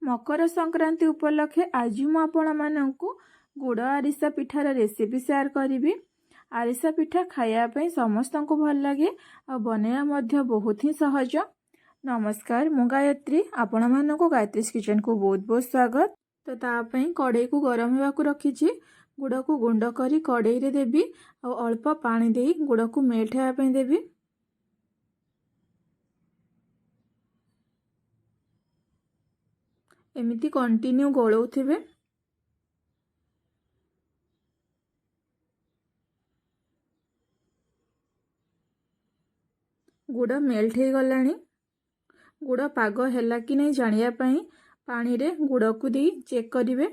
मकर संक्रांति उपलक्षे आज मु आपण मानकु गुड़ आरिसा पिठार रेसिपी शेयर करी। आरिसा पिठा खायापी समस्त को भल लगे और बनैया बहुत ही सहज। नमस्कार, मु गायत्री, आपण मानक गायत्री किचन को बहुत बहुत स्वागत। तो तापाई कड़े को गरम होगा रखी गुड़ को गुंड करी कड़े रे देवी और अल्प पानी दे गुड़ को मेल्ट होगा देवी। एमिति कंटिन्यू गोलौथिबे। गुड़ मेल्ट हो गलानी। गुड़ पाग हैला कि नहीं जानिया पई पानी रे गुड़ को दी चेक करिवे।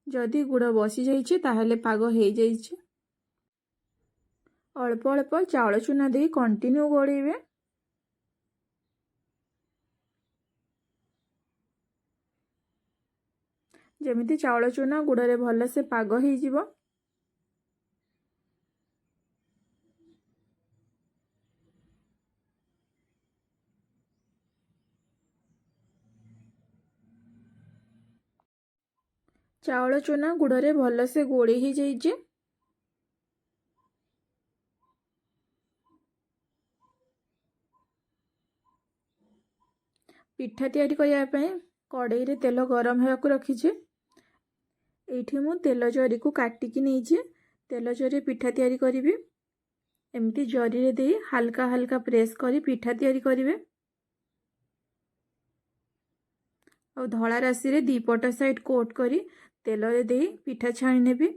जदि गुड़ बसी जाइछे ताहले पाग हो जाइछे। अल्प अल्प चाउल चूना दे कंटिन्यू गोळेइबे। जमिति चाउल चूना गुड़ रे भल से पाग हो जिवो। चाउल चूना गुड़ रे भल से गोड़ी ही जाइए। पिठा तैयारी करने कड़े रे तेल गरम होगा रखीचे। एठी मु तेल जरी को काटिकी नहीं तेल जरी पिठा तैयारी करी। एमती जरी रे दे हल्का हल्का प्रेस करी पिठा तैयारी करिवे। और धड़ा राशि रे दी पट साइड कोट करी तेल रे दे पिठा छाणी नेबी।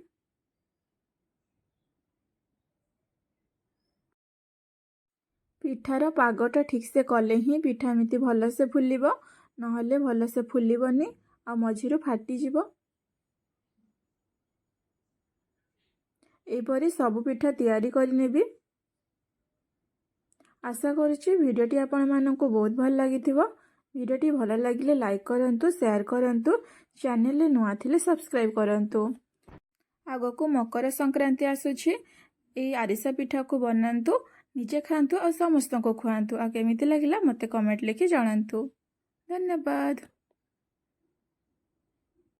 पिठार पागटा ठीक से कले ही पिठा एमती भल से फुलिबो, नहले भल से फुलिबनी आ मझिरु फाटी जिवो। एपरी सब पिठा तैयारी करि नेबी। आशा करुछि वीडियोटी आपण मानकु बहुत भल लागिथिबो। वीडियोटी भल लागिले लाइक करंतु, शेयर करंतु, चैनल रे नुआ थिले सब्सक्राइब करंतु। आगको मकर संक्रांति आसुछि। ए आरिसा पिठा को बनांतु, निजे खांतु और समस्त को खुआंतु। आ केमिति लागिला मते कमेंट लिखि जणांतु। धन्यवाद।